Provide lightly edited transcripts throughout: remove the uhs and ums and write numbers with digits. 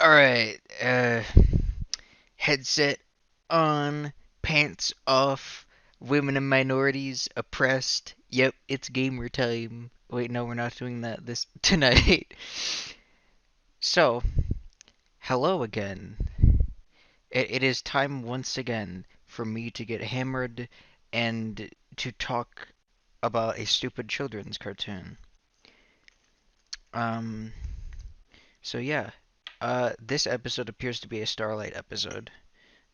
Alright, headset on, pants off, women and minorities oppressed. Yep, it's gamer time. Wait, no, we're not doing that this tonight. So, hello again. It is time once again for me to get hammered and to talk about a stupid children's cartoon. Um, so yeah, this episode appears to be a Starlight episode,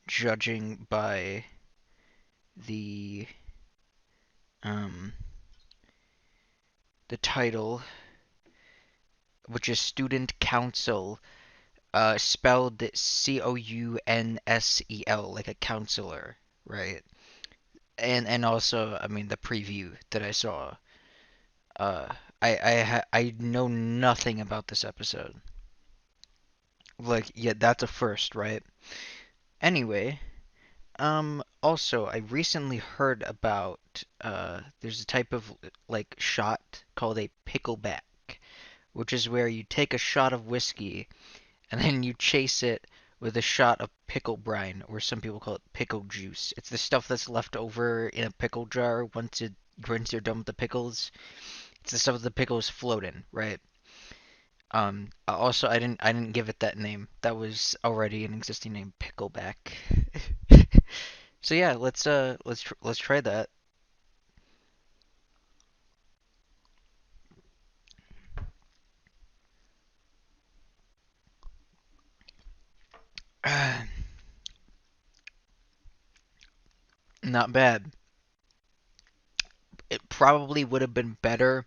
judging by the um the title, which is Student Counsel, spelled Counsel, like a counselor, right? And also, I mean, the preview that I saw. Uh, I know nothing about this episode. Like, yeah, that's a first, right? Anyway, also, I recently heard about there's a type of like shot called a pickleback, which is where you take a shot of whiskey and then you chase it with a shot of pickle brine, or some people call it pickle juice. It's the stuff that's left over in a pickle jar once you're done with the pickles. It's the stuff that the pickles float in, right? Also, I didn't give it that name. That was already an existing name, pickleback. So yeah, let's try that. Not bad. It probably would have been better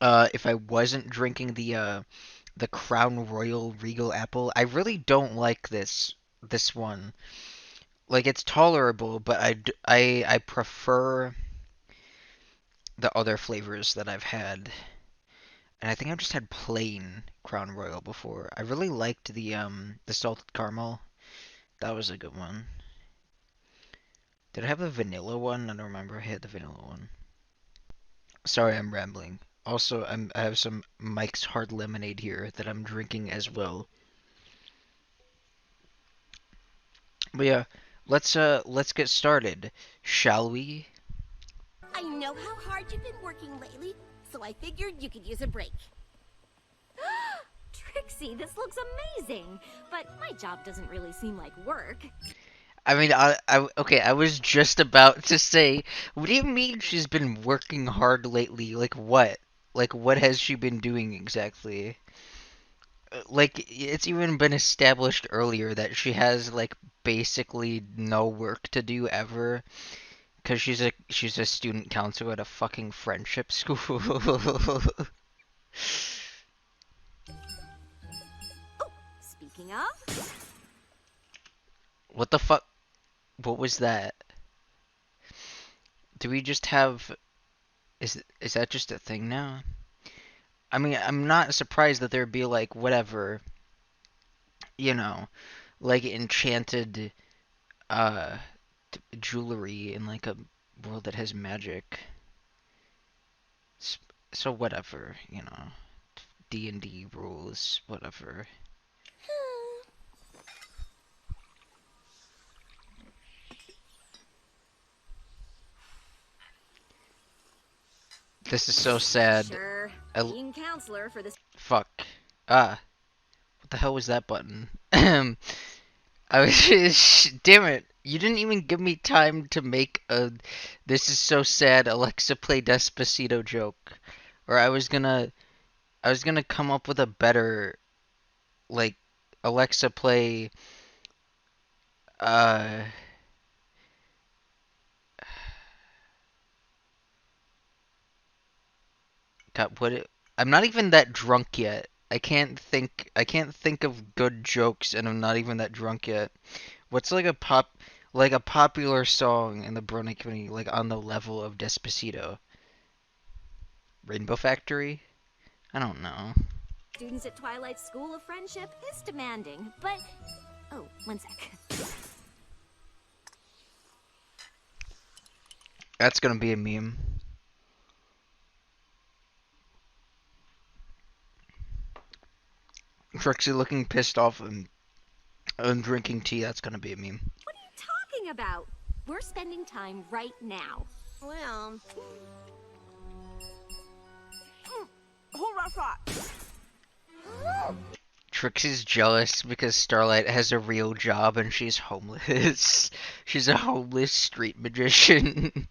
if I wasn't drinking the Crown Royal Regal Apple. I really don't like this one. Like it's tolerable, but I prefer the other flavors that I've had. And I think I've just had plain Crown Royal before. I really liked the salted caramel. That was a good one. Did I have the vanilla one? I don't remember. I had the vanilla one. Sorry, I'm rambling. Also, I have some Mike's Hard Lemonade here that I'm drinking as well. But yeah, let's get started, shall we? I know how hard you've been working lately, so I figured you could use a break. Trixie, this looks amazing, but my job doesn't really seem like work. I mean, okay, I was just about to say, what do you mean she's been working hard lately? Like what? Like what has she been doing exactly? Like it's even been established earlier that she has like basically no work to do ever because she's a student counselor at a fucking friendship school. Oh, speaking of, What the fuck? What was that? Do we just have? Is that just a thing now? I mean, I'm not surprised that there'd be like whatever, you know, like enchanted uh jewelry in like a world that has magic. So whatever, D&D rules, whatever. This is so sad. sure, I, being counselor for this. fuck. Ah, what the hell was that button? I was damn it. You didn't even give me time to make a "this is so sad, Alexa play Despacito" joke. Or I was gonna come up with a better, like, Alexa play uh God, I'm not even that drunk yet. I can't think of good jokes and I'm not even that drunk yet. What's like a popular song in the Brony community, like on the level of Despacito? Rainbow Factory? I don't know. Students at Twilight's School of Friendship is demanding, but... Oh, one sec. That's gonna be a meme. Trixie looking pissed off and drinking tea. That's gonna be a meme. What are you talking about? We're spending time right now. Well, Hold that thought. Trixie's jealous because Starlight has a real job and she's homeless. She's a homeless street magician.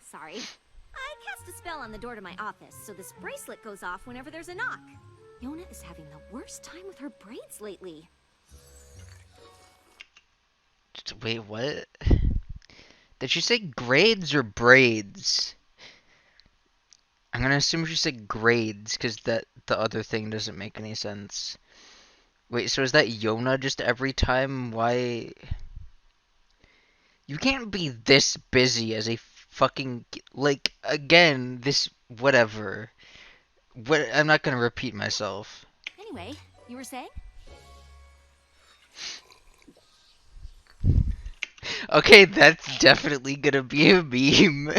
Sorry. I cast a spell on the door to my office, so this bracelet goes off whenever there's a knock. Yona is having the worst time with her braids lately. Wait, what? Did she say grades or braids? I'm gonna assume she said grades, because the other thing doesn't make any sense. Wait, so is that Yona just every time? Why? You can't be this busy as a fucking, like, again, this, whatever. I'm not gonna repeat myself. Anyway, you were saying? Okay, that's definitely gonna be a meme.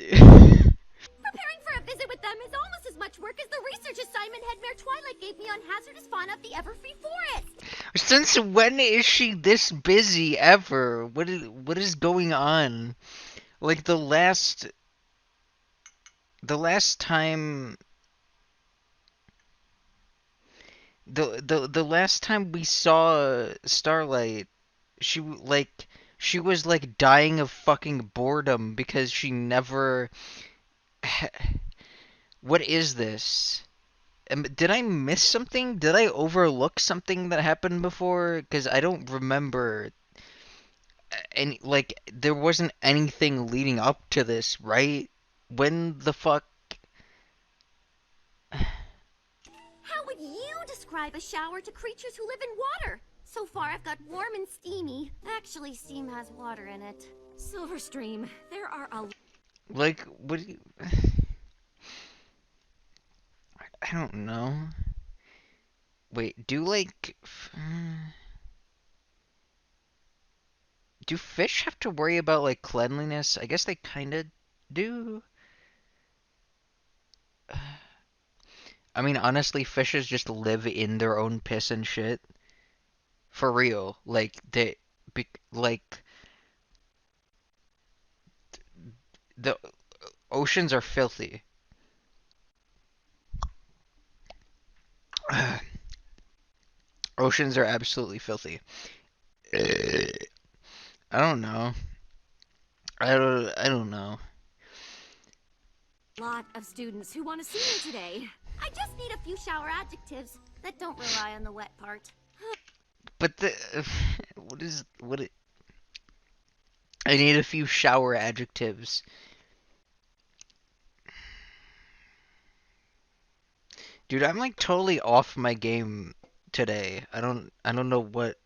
preparing for a visit with them is almost as much work as the research assignment Head Mare Twilight gave me on hazardous fauna of the Everfree Forest. Since when is she this busy ever? What is going on? Like the last time the last time we saw Starlight, she was like dying of fucking boredom because she never. What is this? Did I miss something? Did I overlook something that happened before? Because I don't remember any, like, there wasn't anything leading up to this, right? When the fuck? How would you describe a shower to creatures who live in water? So far, I've got warm and steamy. Actually, steam has water in it. Silverstream, there are a Like, what do you... I don't know. Wait, do fish have to worry about, like, cleanliness? I guess they kinda do. I mean, honestly, fishes just live in their own piss and shit. For real. Like, the oceans are filthy. Oceans are absolutely filthy. I don't know. I don't know. lot of students who want to see me today. I just need a few shower adjectives that don't rely on the wet part. But I need a few shower adjectives. Dude, I'm like totally off my game today. I don't know what.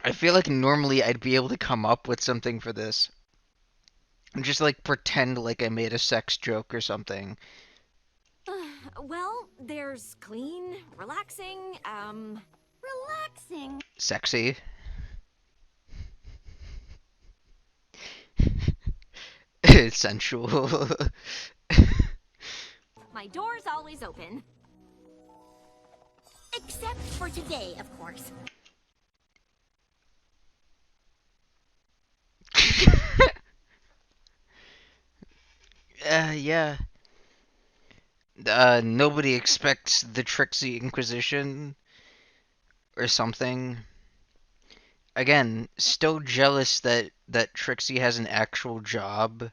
I feel like normally I'd be able to come up with something for this. And just like pretend like I made a sex joke or something. Well, there's clean, relaxing, Relaxing. Sexy. Sensual. my door's always open. Except for today, of course. Yeah. Nobody expects the Trixie Inquisition or something. Again, still jealous that Trixie has an actual job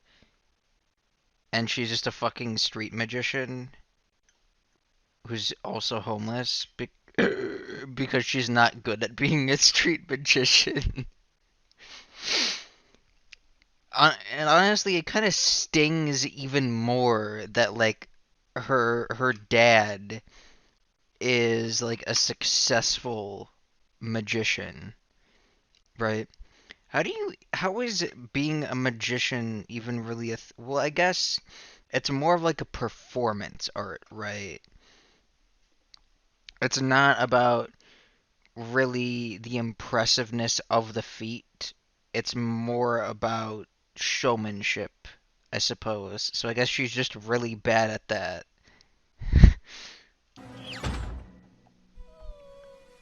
and she's just a fucking street magician who's also homeless because she's not good at being a street magician. And honestly, it kind of stings even more that like her dad is like a successful magician, right? How is being a magician even really well, I guess it's more of like a performance art, right? It's not about really the impressiveness of the feat. It's more about showmanship, I suppose. So I guess she's just really bad at that.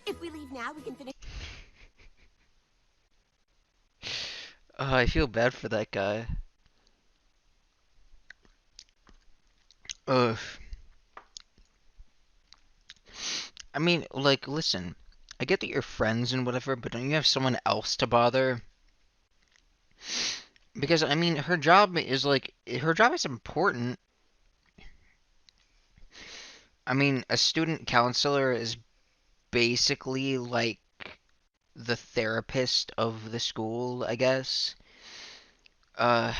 If we leave now, we can finish. Oh, I feel bad for that guy. Ugh. I mean, like, listen. I get that you're friends and whatever, but don't you have someone else to bother? Because, I mean, her job is, like, her job is important. I mean, a student counselor is basically, like, the therapist of the school, I guess. Uh,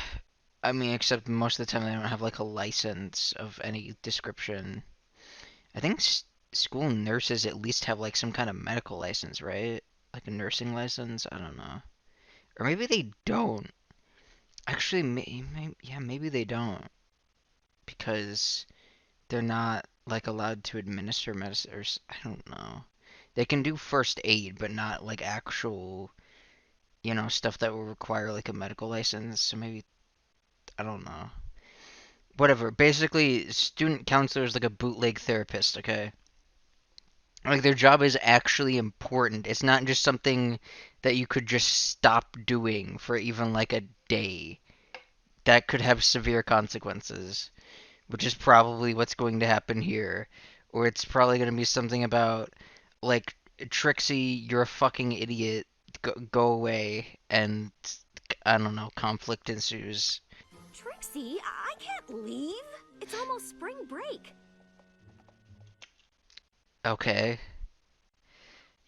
I mean, except most of the time they don't have, like, a license of any description. I think school nurses at least have, like, some kind of medical license, right? Like a nursing license? I don't know. Or maybe they don't. Actually, yeah, maybe they don't. Because they're not, like, allowed to administer medicine, or I don't know. They can do first aid, but not, like, actual, stuff that will require, like, a medical license. So maybe, I don't know. Whatever. Basically, student counselor is like a bootleg therapist, okay? Like, their job is actually important. It's not just something that you could just stop doing for even, like, a day. That could have severe consequences, which is probably what's going to happen here. Or it's probably going to be something about, like, Trixie, you're a fucking idiot, go away, and, I don't know, conflict ensues. Trixie, I can't leave. It's almost spring break. Okay.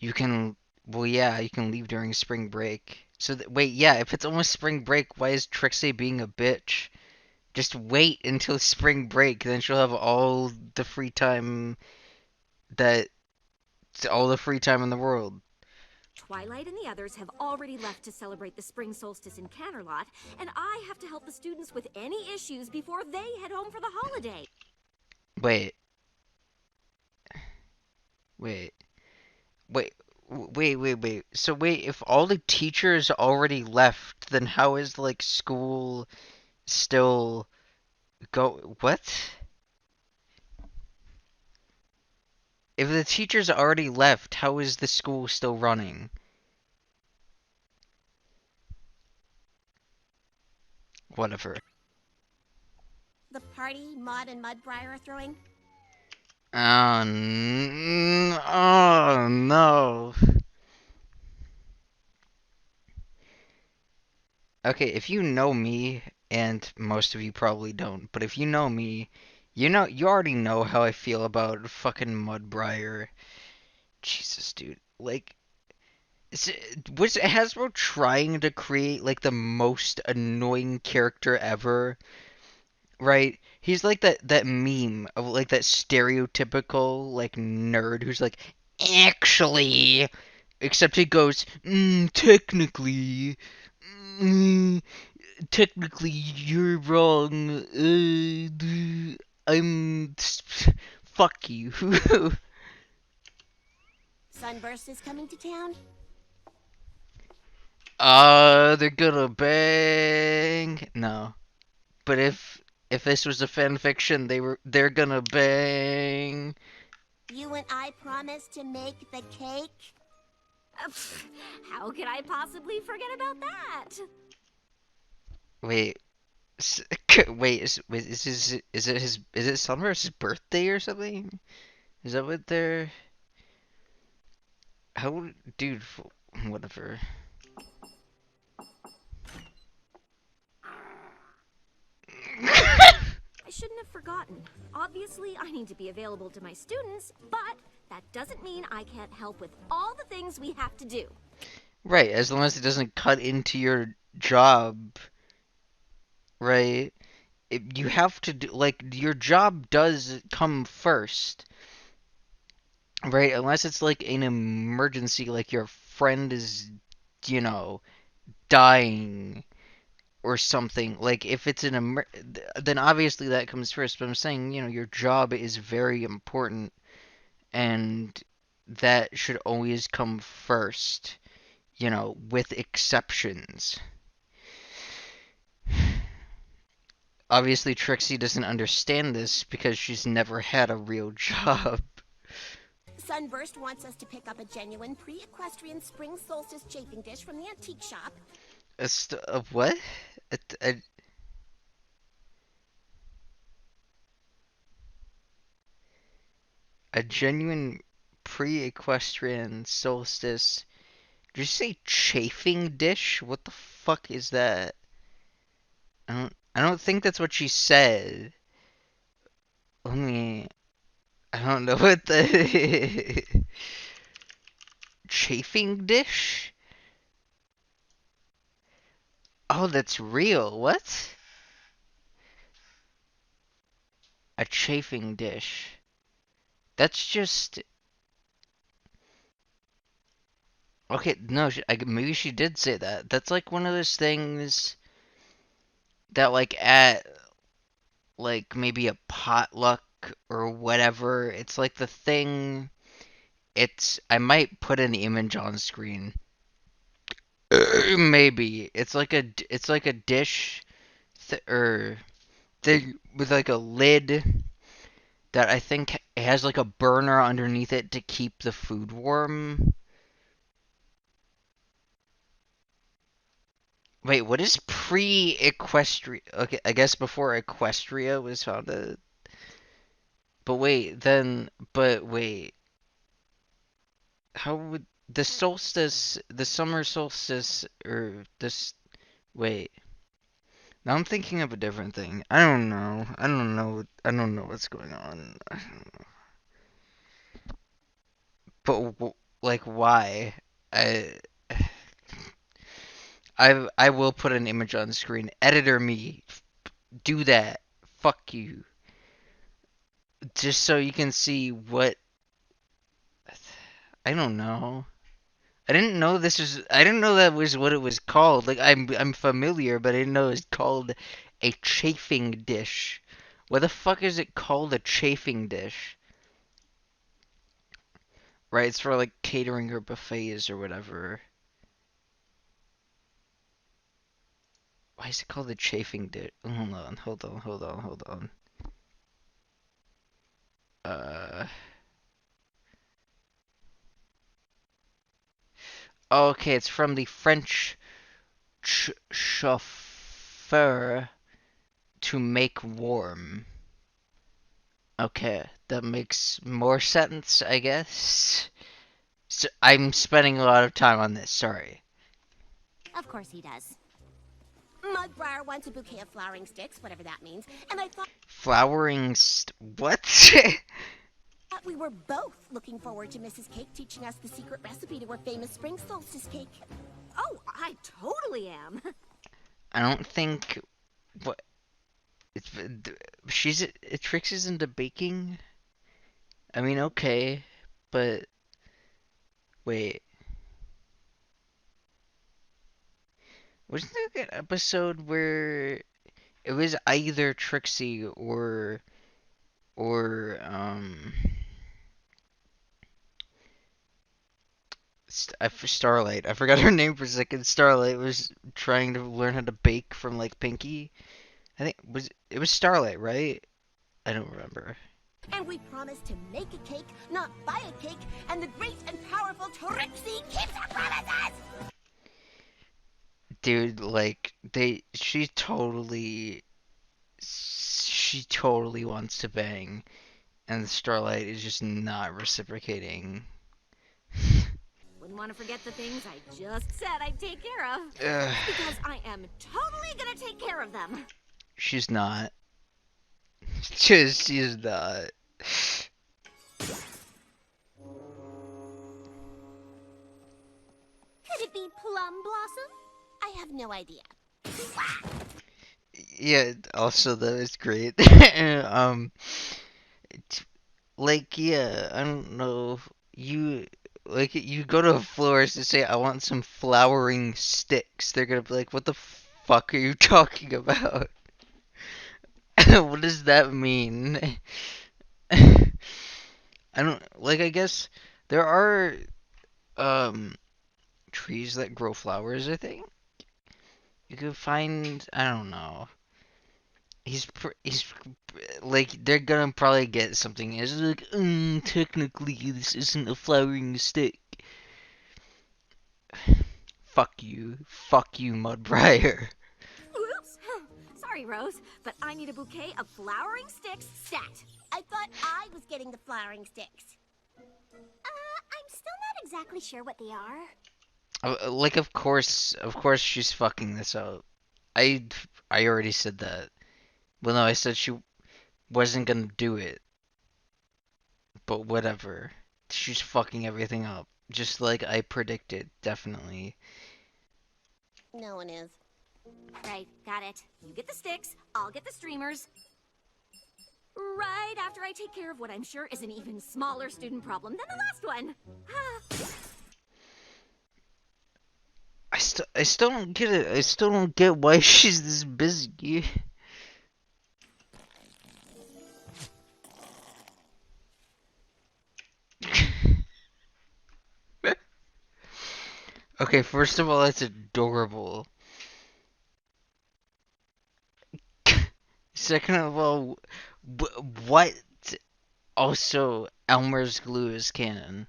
You can, well, yeah, you can leave during spring break. So, wait, yeah, if it's almost spring break, why is Trixie being a bitch? Just wait until spring break, then she'll have that, all the free time in the world. Twilight and the others have already left to celebrate the spring solstice in Canterlot, and I have to help the students with any issues before they head home for the holiday. Wait, wait, wait, wait. So wait, if all the teachers already left, then how is, like, school still what? If the teachers already left, how is the school still running? Whatever. The party Maud and Mudbriar are throwing? Oh no. Okay, if you know me, and most of you probably don't, but if you know me, you already know how I feel about fucking Mudbriar. Jesus, dude. Like, was Hasbro trying to create, like, the most annoying character ever? Right? He's like that meme of, like, that stereotypical, like, nerd who's like, actually, except he goes, technically, mm, technically you're wrong. I'm fuck you. Sunburst is coming to town? They're gonna bang. No. But if this was a fan fiction, they're gonna bang. You and I promised to make the cake? How could I possibly forget about that? Wait, wait, is it Summer's birthday or something? Is that what they're how dude whatever. I shouldn't have forgotten. Obviously, I need to be available to my students, but that doesn't mean I can't help with all the things we have to do. Right, as long as it doesn't cut into your job, right? You have to do, like, your job does come first, right? Unless it's like an emergency, like your friend is, you know, dying or something. Like, if it's then obviously that comes first. But I'm saying, your job is very important, and that should always come first, with exceptions. obviously Trixie doesn't understand this because she's never had a real job. Sunburst wants us to pick up a genuine pre-equestrian spring solstice chafing dish from the antique shop. A what? A genuine pre-equestrian solstice. Did you say chafing dish? What the fuck is that? I don't think that's what she said. Let me. I don't know what the chafing dish. Oh, that's real. What? A chafing dish. That's just okay. No, maybe she did say that. That's like one of those things that, like, at like maybe a potluck or whatever. It's like the thing. I might put an image on screen. Maybe it's like a dish or thing with like a lid that I think has like a burner underneath it to keep the food warm. Wait, what is pre-equestria? Okay, I guess before Equestria was founded. But wait, how would the solstice, the summer solstice, or this? Wait, now I'm thinking of a different thing. I don't know. I don't know. I don't know what's going on. But like, why? I I will put an image on the screen. Editor me, do that. Fuck you. Just so you can see what. I don't know. I didn't know this was. I didn't know that was what it was called. Like I'm familiar, but I didn't know it was called a chafing dish. What the fuck is it called a chafing dish? Right, it's for like catering or buffets or whatever. Why is it called a chafing dish? Hold on. Uh. Okay, it's from the French chauffeur to make warm. Okay, that makes more sense, I guess. So I'm spending a lot of time on this, sorry. Of course he does. Mudbriar wants a bouquet of flowering sticks, whatever that means, and I thought What? we were both looking forward to Mrs. Cake teaching us the secret recipe to her famous spring solstice cake. Oh, I totally am. I don't think what it's she's Trix is into baking. I mean, okay, but wait, wasn't there an episode where it was either Trixie or Starlight. I forgot her name for a second. Starlight was trying to learn how to bake from like Pinky. I think it was Starlight, right? I don't remember. And we promised to make a cake, not buy a cake, and the great and powerful Trixie keeps her promises! Dude, like she totally wants to bang, and Starlight is just not reciprocating. Wouldn't want to forget the things I just said I'd take care of. Ugh. Because I am totally gonna take care of them. She's not. She's not. Could it be Plum Blossom? I have no idea. Yeah, also that was great. Like, yeah, I don't know. You go to a florist and say, I want some flowering sticks. They're gonna be like, what the fuck are you talking about? What does that mean? I don't, like, I guess there are, um, trees that grow flowers, I think. You could find, I don't know. he's like they're gonna probably get something. It's like, technically this isn't a flowering stick. Fuck you, Mudbriar. Oops. Sorry, Rose, but I need a bouquet of flowering sticks stat. I thought I was getting the flowering sticks. I'm still not exactly sure what they are. Like, of course, she's fucking this up. I, I already said that. Well, no, I said she wasn't gonna do it, but whatever. She's fucking everything up, just like I predicted. Definitely. No one is. Right, got it. You get the sticks, I'll get the streamers. Right after I take care of what I'm sure is an even smaller student problem than the last one. I still don't get it. I still don't get why she's this busy. Okay, first of all, that's adorable. Second of all, what? Also, Elmer's glue is canon.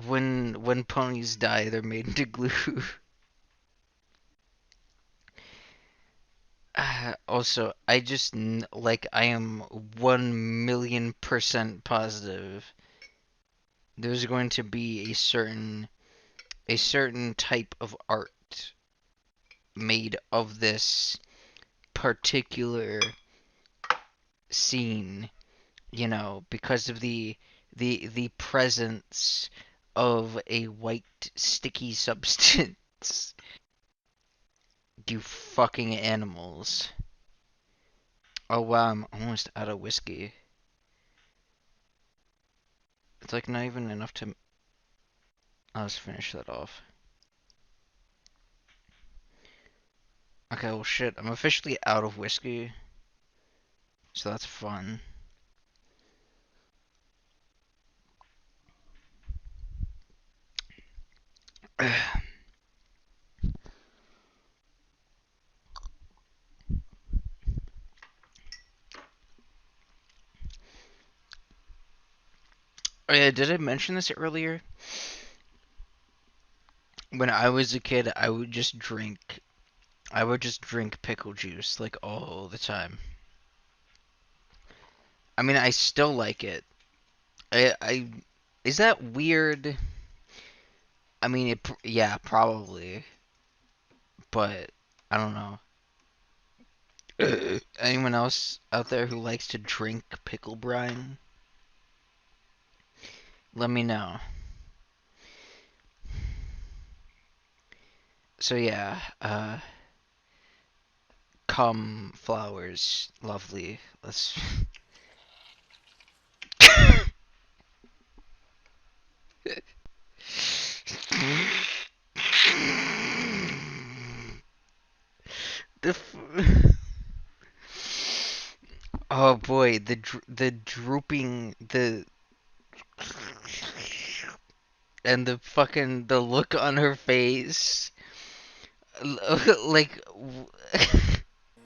When ponies die, they're made into glue. Also, I am 1,000,000% positive there's going to be a certain type of art made of this particular scene, you know, because of the presence of a white sticky substance. You fucking animals. Oh wow, I'm almost out of whiskey. It's like not even enough to. Let's finish that off. Okay, well shit, I'm officially out of whiskey. So that's fun. Oh yeah, did I mention this earlier? When I was a kid, I would just drink pickle juice like all the time. I mean, I still like it. I is that weird? I mean, yeah, probably, but I don't know. Anyone else out there who likes to drink pickle brine? Let me know. So yeah, come flowers, lovely. Let's. the. Oh boy, the drooping and the look on her face, like.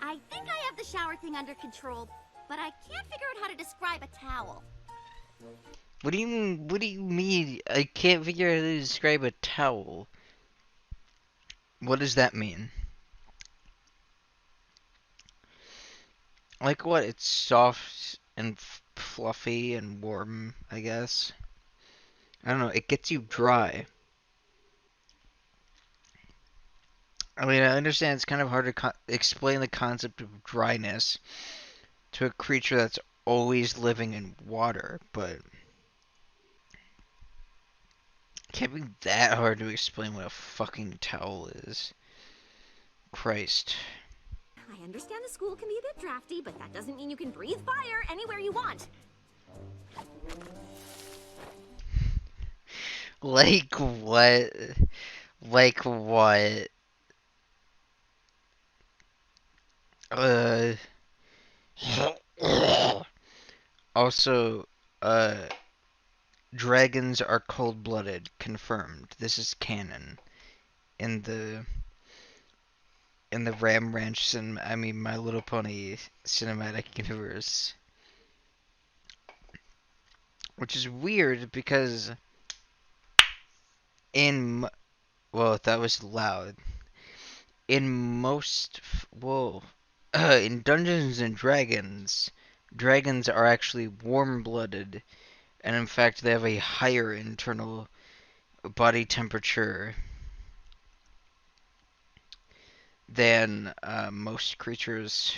I think I have the shower thing under control, but I can't figure out how to describe a towel. What do you mean? What do you mean? I can't figure out how to describe a towel. What does that mean? Like what? It's soft and fluffy and warm, I guess. I don't know. It gets you dry. I mean, I understand it's kind of hard to explain the concept of dryness to a creature that's always living in water, but it can't be that hard to explain what a fucking towel is. Christ. I understand the school can be a bit drafty, but that doesn't mean you can breathe fire anywhere you want. Like what? Like what? Uh. Also, dragons are cold-blooded. Confirmed. This is canon in the in the Ram Ranch My Little Pony cinematic universe. Which is weird because in well, that was loud. In most in Dungeons and Dragons, dragons are actually warm-blooded, and in fact they have a higher internal body temperature than most creatures.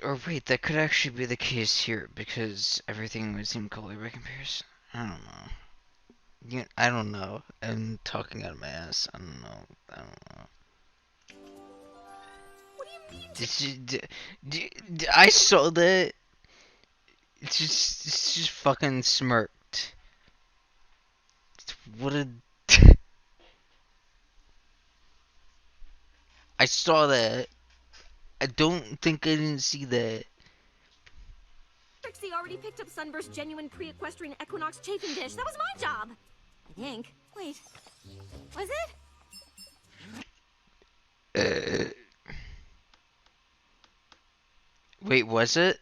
Or wait, that could actually be the case here because everything would seem color by comparison. I don't know. I don't know. I'm talking out of my ass. I don't know. I don't know. What do you mean? I saw that. It's just fucking smirked. What a. I saw that. I don't think I didn't see that. Trixie already picked up Sunburst's genuine pre-equestrian equinox chafing dish. That was my job. I think. Wait. Was it? Wait, was it?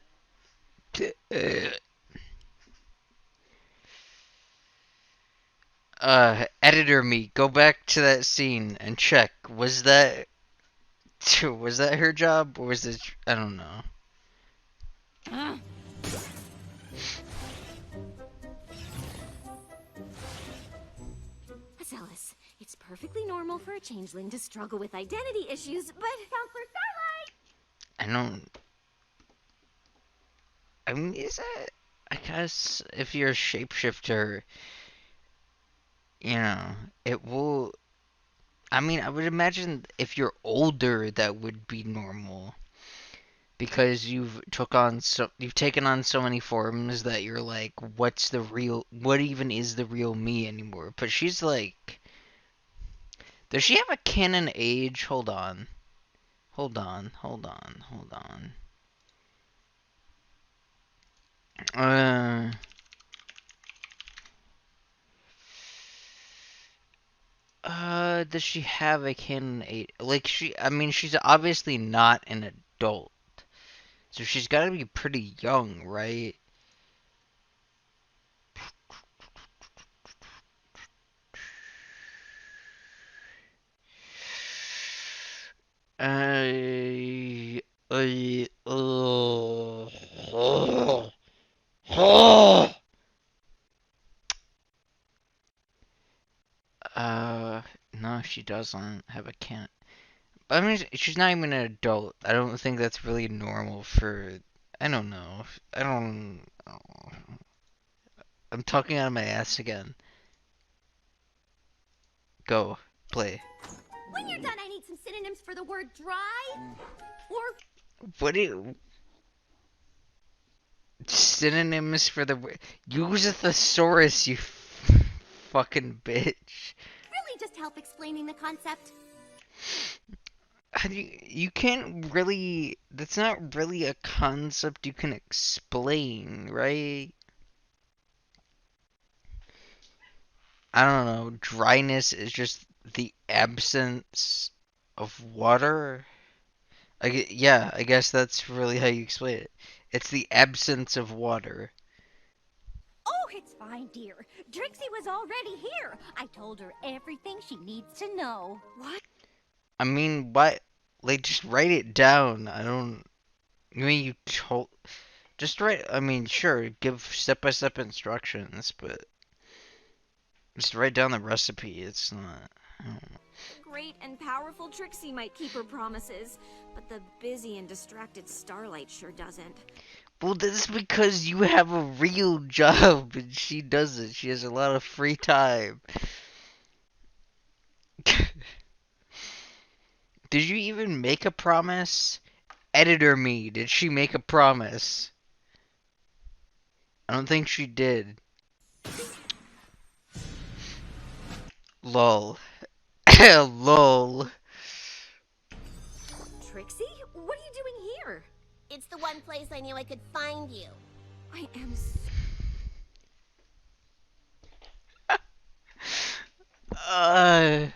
Editor me, go back to that scene and check. Was that her job or was it? I don't know. Alice, it's perfectly normal for a changeling to struggle with identity issues, but Counselor Starlight! I don't. I mean, is that? I guess if you're a shapeshifter, it will. I mean, I would imagine if you're older, that would be normal because you've taken on so many forms that you're like, what even is the real me anymore? But she's like, does she have a canon age? Hold on. Uh, does she have a canon age? Like she's obviously not an adult. So she's got to be pretty young, right? I, I, no, she doesn't have a can. I mean, she's not even an adult. I don't think that's really normal for. I don't know. I don't. I'm talking out of my ass again. Go play. When you're done, I need some synonyms for the word dry. Or What do you? Synonyms for the use a thesaurus, you fucking bitch. really just help explaining the concept. How do you can't really. That's not really a concept you can explain, right? I don't know. Dryness is just the absence of water. Yeah, I guess that's really how you explain it. It's the absence of water. Oh, it's fine, dear. Trixie was already here. I told her everything she needs to know. What? I mean, what? Like, just write it down. I don't. I mean, you told. Just write. I mean, sure, give step-by-step instructions, but just write down the recipe. It's not. I don't know. The great and powerful Trixie might keep her promises, but the busy and distracted Starlight sure doesn't. Well, that's because you have a real job and she doesn't. She has a lot of free time. Did you even make a promise? Editor me, did she make a promise? I don't think she did. Lol. Lol. Trixie? What are you doing here? It's the one place I knew I could find you. I am so... Uh,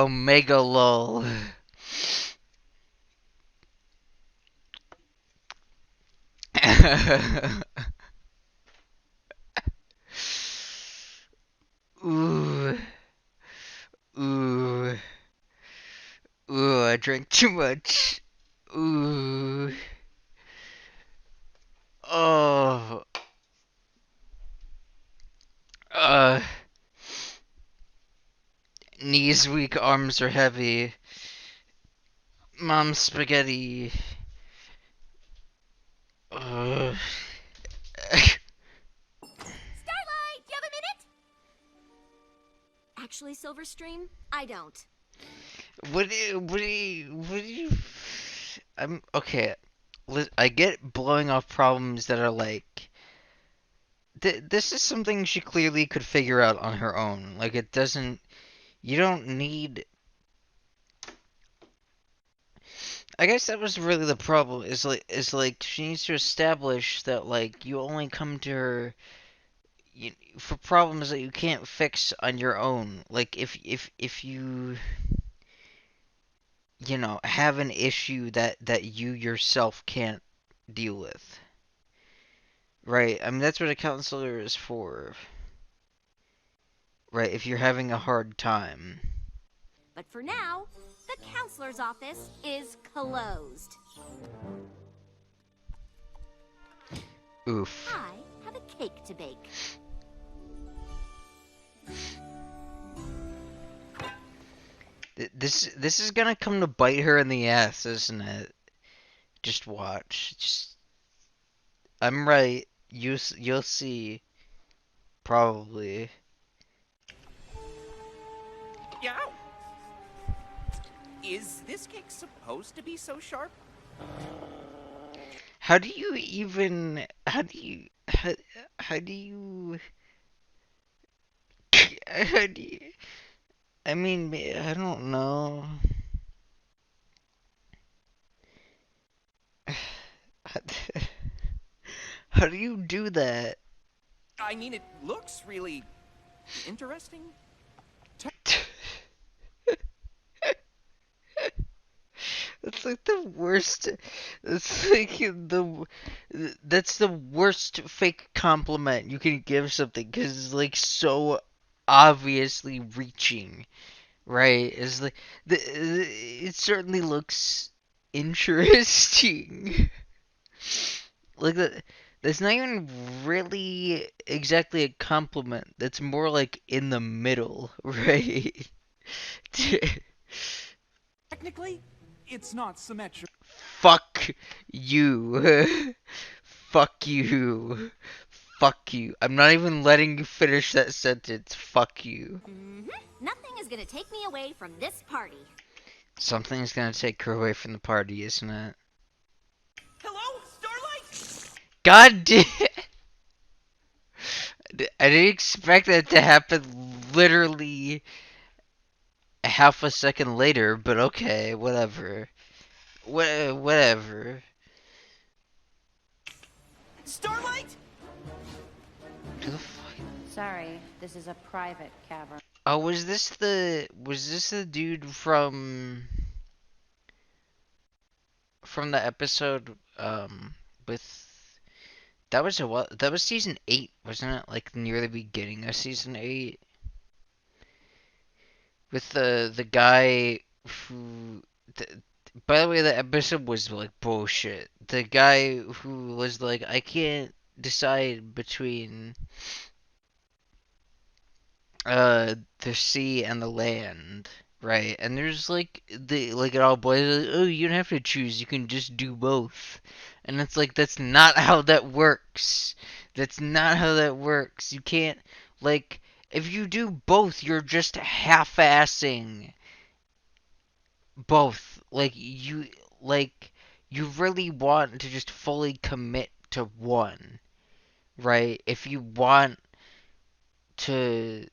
Omega lol. Ooh. Ooh. Ooh, I drank too much. Ooh. Oh. Uh. Knees weak, arms are heavy. Mom spaghetti. Uh. Starlight, you have a minute? Actually, Silverstream, I don't. What do you, I'm, okay. I get blowing off problems that are like, this is something she clearly could figure out on her own. Like, it doesn't, you don't need, I guess that was really the problem, is like, she needs to establish that, like, you only come to her for problems that you can't fix on your own. Like, if you know, have an issue that you yourself can't deal with. Right? I mean, that's what a counselor is for. Right? If you're having a hard time. But for now, the counselor's office is closed. Oof. I have a cake to bake. This is gonna come to bite her in the ass, isn't it? Just watch. Just I'm right. You'll see. Probably. Yeah. Is this cake supposed to be so sharp? How do you even? How do you? How do you? I mean, I don't know. How do you do that? I mean, it looks really interesting. That's like the worst. That's like the. That's the worst fake compliment you can give something because it's like so obviously reaching, right? It's like it certainly looks interesting. Like that. That's not even really exactly a compliment. That's more like in the middle, right? Technically, it's not symmetrical. Fuck you. Fuck you. Fuck you. I'm not even letting you finish that sentence. Fuck you. Nothing is gonna take me away from this party. Something's gonna take her away from the party, isn't it? Hello, Starlight? God damn. I didn't expect that to happen literally a half a second later, but okay, whatever. Whatever. Starlight? Who the fuck? Sorry, this is a private cavern. Oh, was this the dude from the episode with that was season 8, wasn't it? Like near the beginning of season 8 with the guy who by the way, the episode was like bullshit. The guy who was like, I can't decide between the sea and the land, right? And there's like it all boils like, oh, you don't have to choose, you can just do both. And it's like that's not how that works. That's not how that works. You can't, like, if you do both, you're just half-assing both. You really want to just fully commit to one, right? If you want to,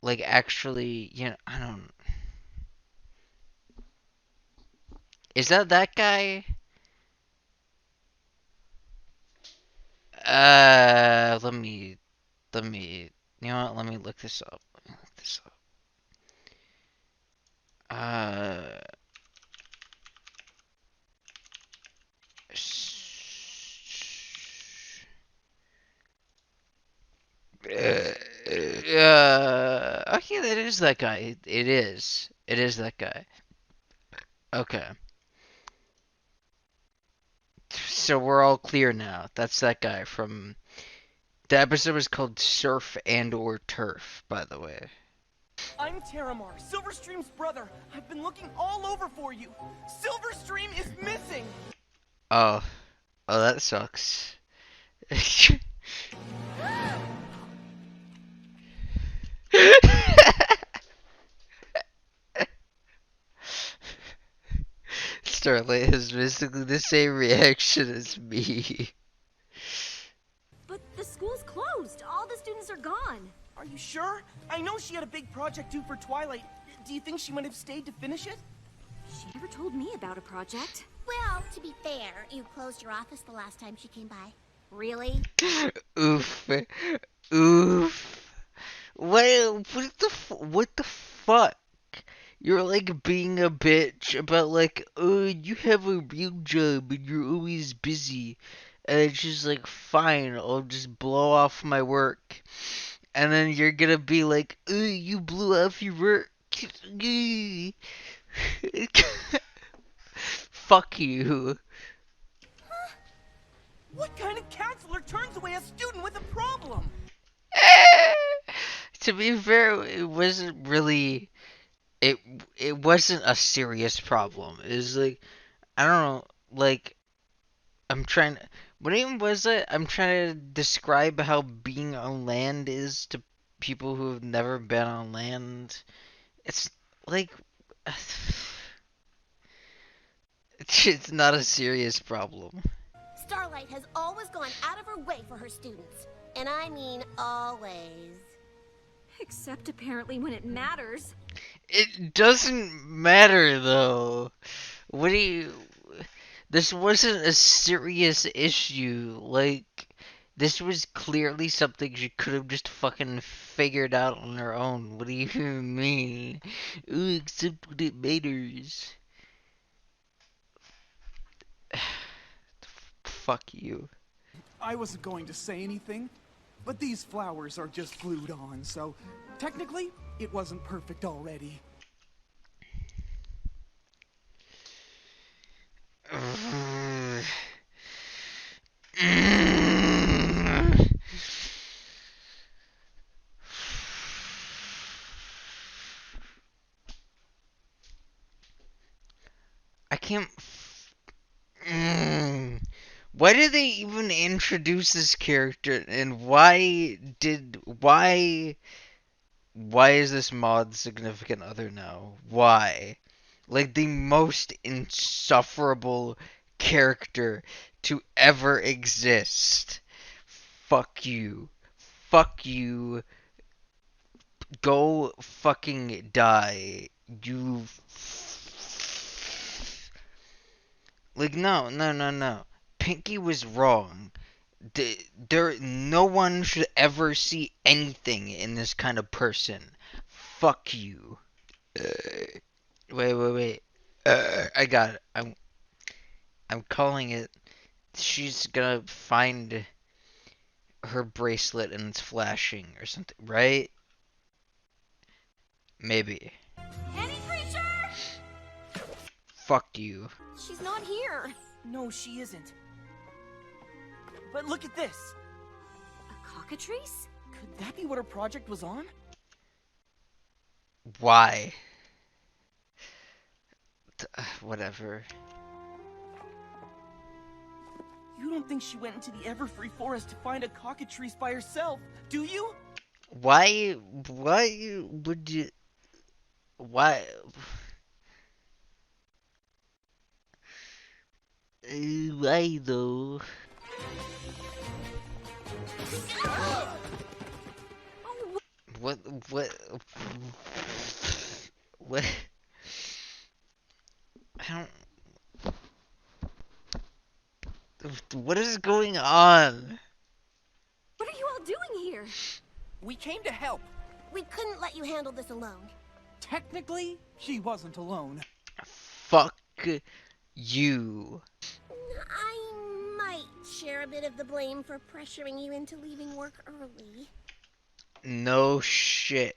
like, actually, I don't. Is that guy? Let me. You know what? Let me look this up. Let me look this up. Uh, okay, that is that guy. It is. It is that guy. Okay. So we're all clear now. That's that guy from. The episode was called Surf and or Turf, by the way. I'm Terramar, Silverstream's brother. I've been looking all over for you. Silverstream is missing. Oh. Oh, that sucks. Starlight has basically the same reaction as me. But the school's closed. All the students are gone. Are you sure? I know she had a big project due for Twilight. Do you think she might have stayed to finish it? She never told me about a project. Well, to be fair, you closed your office the last time she came by. Really? Oof. Oof. What the fuck? You're like being a bitch about like, oh, you have a real job and you're always busy. And it's just like, fine, I'll just blow off my work. And then you're gonna be like, oh, you blew off your work. Fuck you. What kind of counselor turns away a student with a problem? To be fair, it wasn't really it it wasn't a serious problem. It was like, I don't know, like I'm trying to, what even was it? I'm trying to describe how being on land is to people who have never been on land. It's like it's not a serious problem. Starlight has always gone out of her way for her students. And I mean always. Except apparently when it matters. It doesn't matter though. What do you? This wasn't a serious issue. Like, this was clearly something she could have just fucking figured out on her own. What do you mean? Ooh, except when it matters. Fuck you. I wasn't going to say anything, but these flowers are just glued on, so technically, it wasn't perfect already. I can't. Why did they even introduce this character, and why is this mod significant other now? Why? Like the most insufferable character to ever exist. Fuck you. Fuck you. Go fucking die. You. Like, no. Pinky was wrong. No one should ever see anything in this kind of person. Fuck you. Wait. I got it. I'm calling it. She's gonna find her bracelet and it's flashing or something, right? Maybe. Any creature? Fuck you. She's not here. No, she isn't. But look at this. A cockatrice? Could that be what her project was on? Why? Whatever. You don't think she went into the Everfree Forest to find a cockatrice by herself, do you? Why would you? Why? Why though? What? What? I don't. What is going on? What are you all doing here? We came to help. We couldn't let you handle this alone. Technically, she wasn't alone. Fuck you. I might share a bit of the blame for pressuring you into leaving work early. No shit.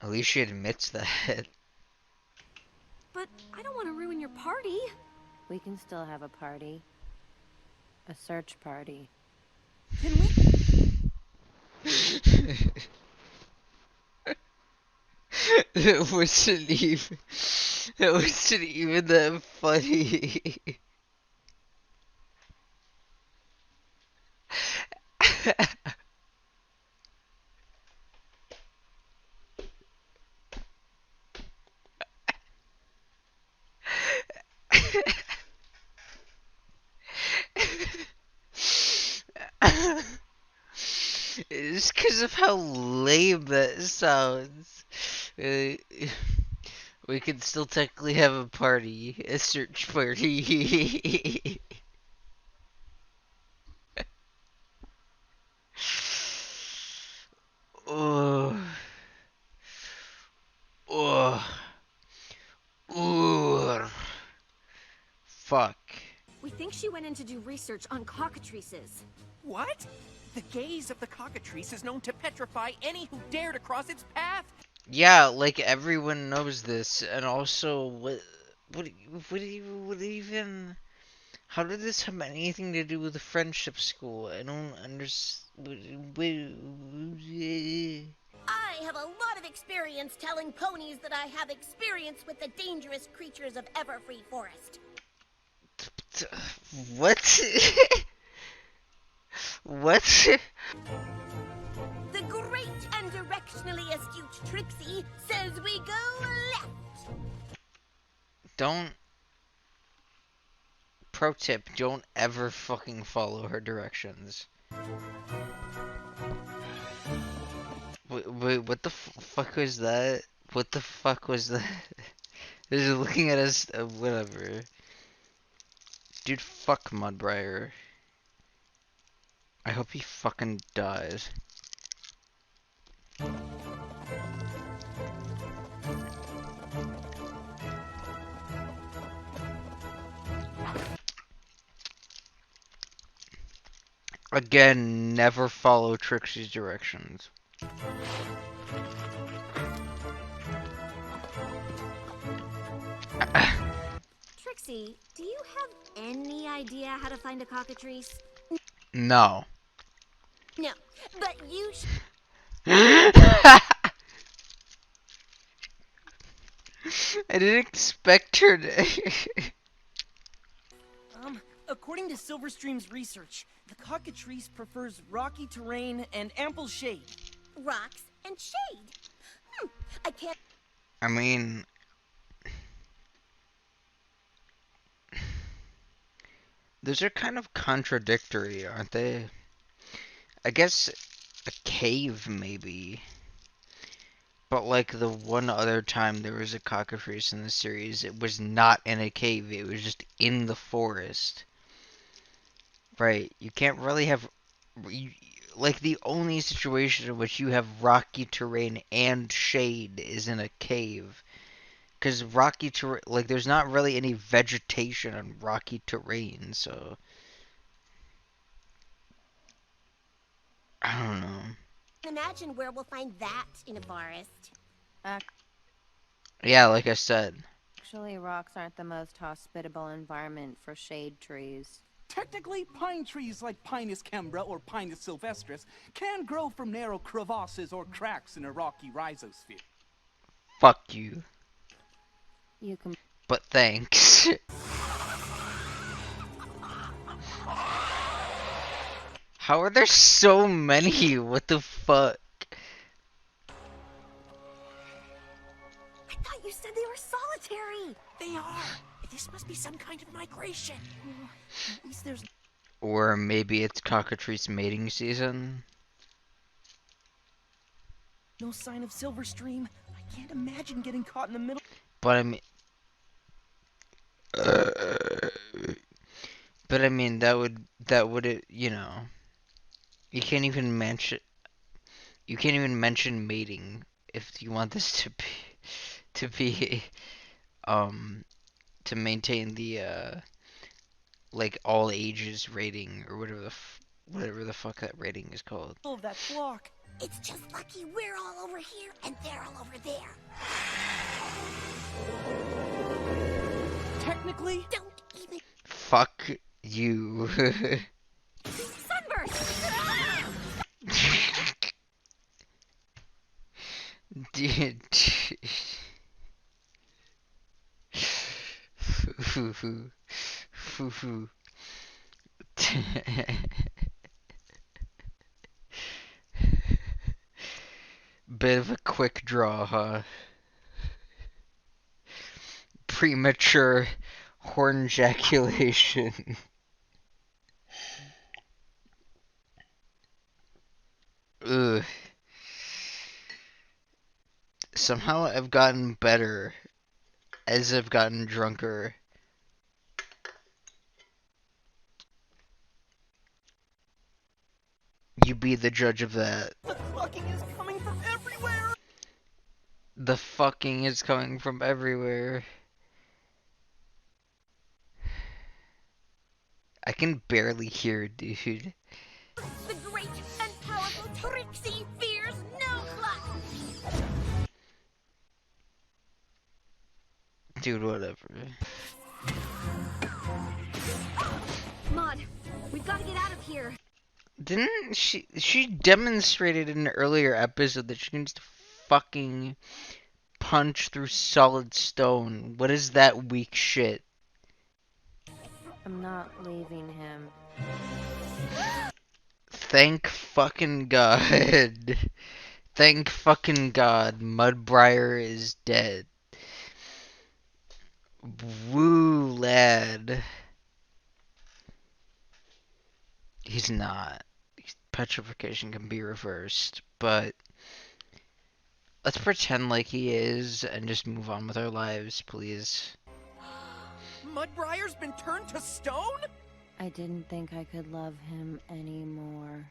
At least she admits that. But I don't want to ruin your party. We can still have a party. A search party. Can we? It wasn't even. It wasn't even that funny. It's because of how lame that sounds. Uh, we can still technically have a party, a search party. Oh, oh, ooh, fuck. We think she went in to do research on cockatrices. What? The gaze of the cockatrice is known to petrify any who dare to cross its path. Yeah, like everyone knows this, and also what even? How did this have anything to do with the friendship school? I don't understand. I have a lot of experience telling ponies that I have experience with the dangerous creatures of Everfree Forest. What? What? The great and directionally astute Trixie says we go left. Don't. Pro tip: don't ever fucking follow her directions. Wait, what the fuck was that? What the fuck was that? They're just looking at us, whatever. Dude, fuck Mudbriar. I hope he fucking dies. Again, never follow Trixie's directions. Trixie, do you have any idea how to find a cockatrice? No. No, but you I didn't expect her to. According to Silverstream's research, the cockatrice prefers rocky terrain and ample shade. rocks and shade. I can't. I mean, those are kind of contradictory, aren't they? I guess a cave, maybe. But like the one other time there was a cockatrice in the series, it was not in a cave, it was just in the forest. Right, you can't really have... like, the only situation in which you have rocky terrain and shade is in a cave. Because rocky terrain... like, there's not really any vegetation on rocky terrain, so... I don't know. Imagine where we'll find that in a forest. Yeah, like I said. Actually, rocks aren't the most hospitable environment for shade trees. Technically, pine trees like Pinus cembra or Pinus sylvestris can grow from narrow crevasses or cracks in a rocky rhizosphere. Fuck you. You can. But thanks. How are there so many? What the fuck? I thought you said they were solitary. They are. This must be some kind of migration. At least there's Or maybe it's cockatrice mating season? no sign of Silverstream. I can't imagine getting caught in the middle. But I mean... but I mean, that would, you know... You can't even mention... You can't even mention mating if you want this to be um to maintain the like all ages rating or whatever the fuck that rating is called. Oh, that flock. It's just lucky we're all over here and they're all over there. Technically, Don't even. Fuck you. Sunburst! Dude. Foo-foo. Foo-foo. Bit of a quick draw, huh? Premature horn ejaculation. Ugh. Somehow I've gotten better as I've gotten drunker. You be the judge of that. the fucking is coming from everywhere. The fucking is coming from everywhere. I can barely hear, dude. The great and powerful Trixie fears no clock. Dude, whatever. Mud, we've got to get out of here. Didn't she demonstrated in an earlier episode that she can just fucking punch through solid stone. What is that weak shit? I'm not leaving him. Thank fucking God. Thank fucking God. Mudbriar is dead. Woo, lad. He's not. Petrification can be reversed, but let's pretend like he is and just move on with our lives, please. Mudbriar's been turned to stone? I didn't think I could love him anymore.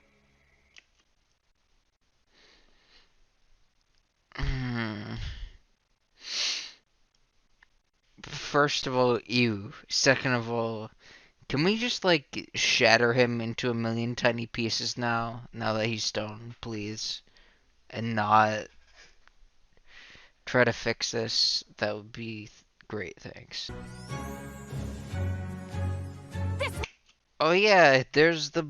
First of all, ew. Second of all, can we just like shatter him into a million tiny pieces now that he's stone, please? And not try to fix this? That would be great, thanks. Oh yeah, there's the...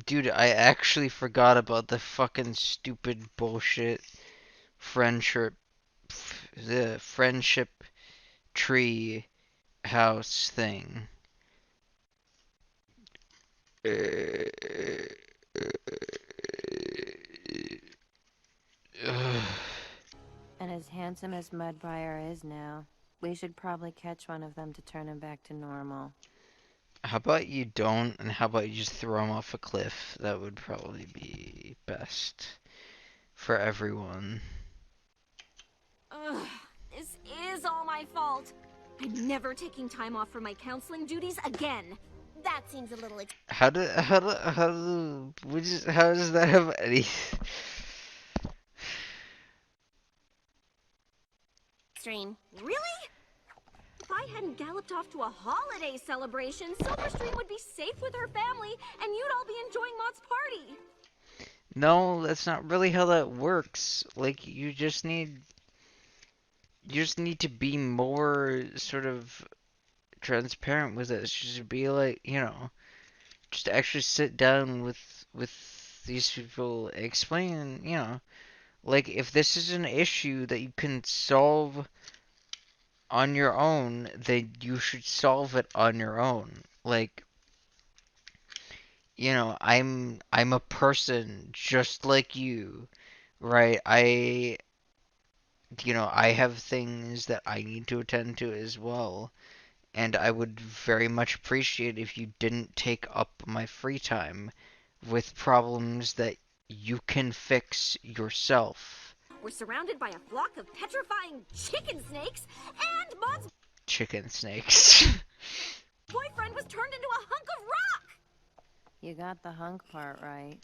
Dude, I actually forgot about the fucking stupid bullshit friendship... The friendship tree house thing. And as handsome as Mudbriar is now, we should probably catch one of them to turn him back to normal. How about you don't, and how about you just throw him off a cliff? That would probably be best for everyone. Ugh, this is all my fault. I'm never taking time off from my counseling duties again. That seems a little How does that have any... extreme. Really? If I hadn't galloped off to a holiday celebration, Silverstream would be safe with her family, and you'd all be enjoying Maud's party. No, that's not really how that works. Like, you just need to be more sort of transparent with it. Just be like, just actually sit down with these people, explain, like, if this is an issue that you can solve on your own, then you should solve it on your own. Like, I'm a person just like you, right? I have things that I need to attend to as well, and I would very much appreciate if you didn't take up my free time with problems that you can fix yourself. We're surrounded by a flock of petrifying chicken snakes, and Maud's Chicken snakes. boyfriend was turned into a hunk of rock! You got the hunk part right.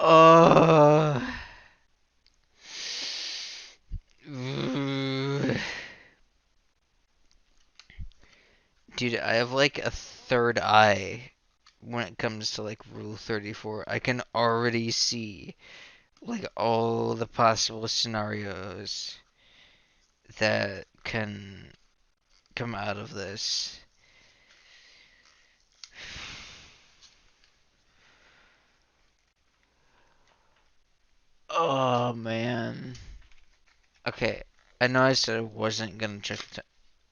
Oh. Dude, I have like a third eye when it comes to like Rule 34. I can already see like all the possible scenarios that can come out of this. Oh man. Okay, I know I said I wasn't gonna check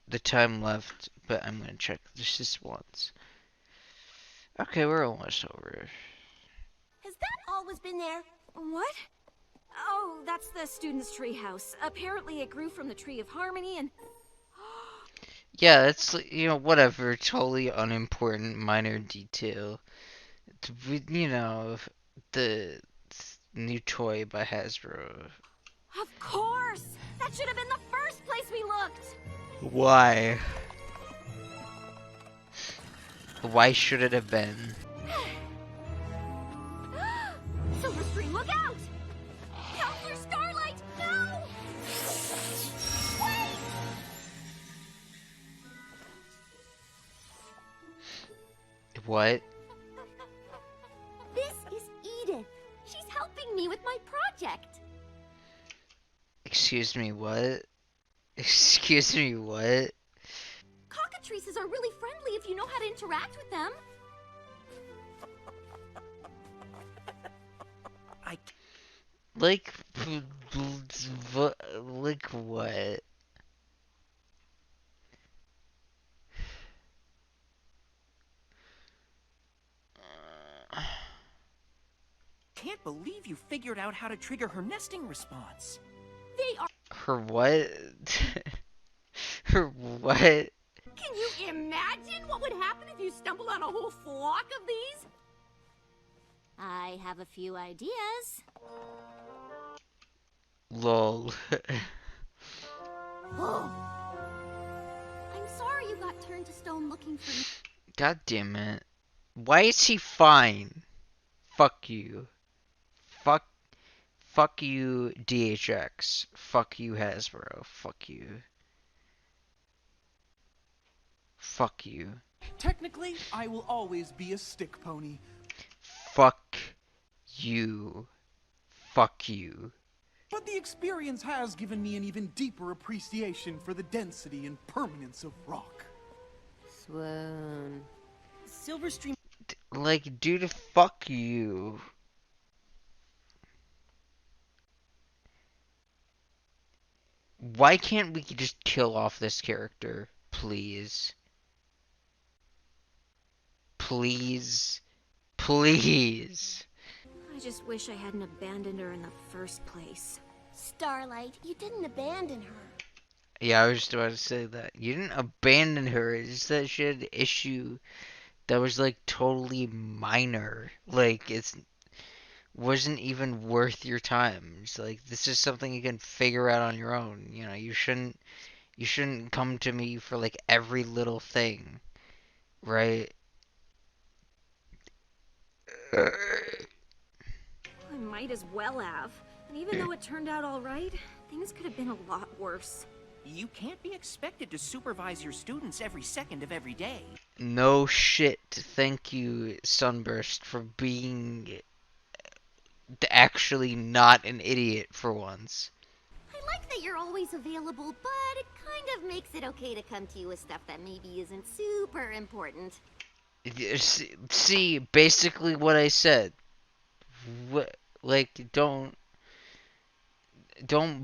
the time left, but I'm gonna check this once. Okay, we're almost over. Has that always been there? What? Oh, that's the student's treehouse. Apparently it grew from the Tree of Harmony and... Yeah, that's whatever, totally unimportant minor detail. The new toy by Hasbro. Of course! That should have been the first place we looked! Why? Why should it have been? Silverstream, look out! Counselor Starlight, no! Wait! What? This is Edith. She's helping me with my project. Excuse me, what? Excuse me, what? Cockatrices are really friendly if you know how to interact with them. Like, like what? Can't believe you figured out how to trigger her nesting response. They are. Her what? Her what? Can you imagine what would happen if you stumbled on a whole flock of these? I have a few ideas. Lol. Whoa. I'm sorry you got turned to stone looking for me. God damn it. Why is he fine? Fuck you. Fuck you, DHX. Fuck you, Hasbro. Fuck you. Fuck you. Technically, I will always be a stick pony. Fuck you. Fuck you. But the experience has given me an even deeper appreciation for the density and permanence of rock. Swoon. Silverstream. Like, dude, fuck you. Why can't we just kill off this character? Please. Please. Please. I just wish I hadn't abandoned her in the first place. Starlight, you didn't abandon her. Yeah, I was just about to say that. You didn't abandon her, it's just that she had an issue that was, like, totally minor. Like, it's wasn't even worth your time. It's like, this is something you can figure out on your own. You know, you shouldn't come to me for, like, every little thing. Right? I might as well have. And even though it turned out all right, things could have been a lot worse. You can't be expected to supervise your students every second of every day. No shit. Thank you, Sunburst, for being actually not an idiot for once. I like that you're always available, but it kind of makes it okay to come to you with stuff that maybe isn't super important. See, basically what I said. Like, don't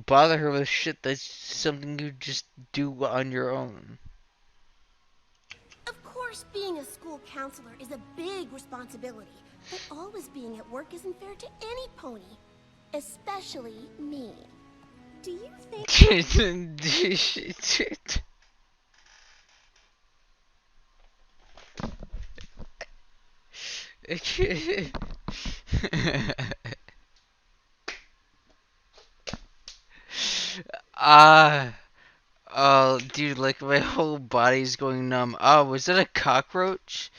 bother her with shit that's something you just do on your own. Of course, being a school counselor is a big responsibility, but always being at work isn't fair to any pony, especially me. Do you think... Ah, oh, dude, like my whole body's going numb. Oh, was that a cockroach?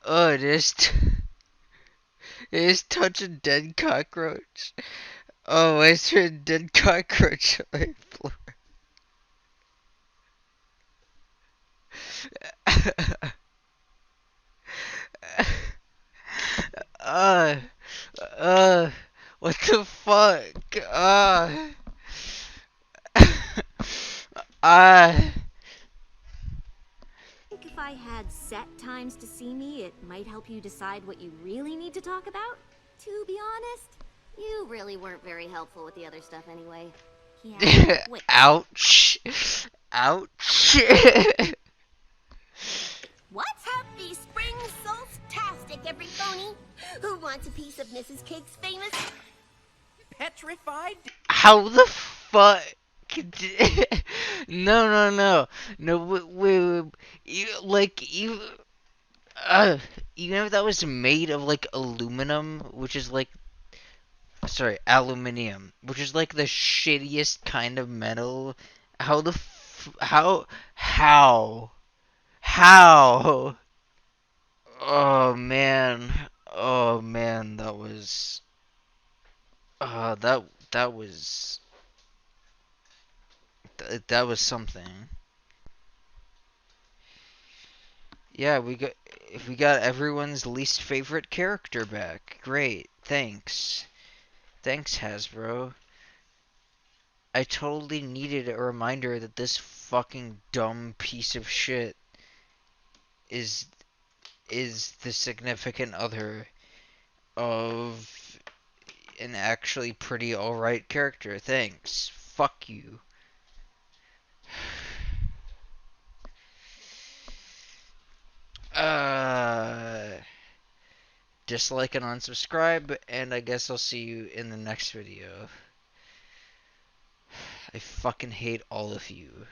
Oh, it is. It is touch a dead cockroach. Oh, I saw a dead cockroach on my floor. uh, uh, what the fuck? Uh, Think if I had set times to see me, it might help you decide what you really need to talk about? To be honest, you really weren't very helpful with the other stuff anyway. Yeah, wait. ouch. Ouch. What? Happy spring solstice, every phony! Who wants a piece of Mrs. Cake's famous? Petrified? How the fuck? No, no, no, no. Wait. You like you. You know that was made of like aluminum, which is like, sorry, aluminium, which is like the shittiest kind of metal. How the how? Oh man, that was that was that was something. Yeah, we got everyone's least favorite character back. Great, thanks. Thanks, Hasbro. I totally needed a reminder that this fucking dumb piece of shit is the significant other of an actually pretty alright character. Thanks. Fuck you. Uh, dislike and unsubscribe, and I guess I'll see you in the next video. I fucking hate all of you.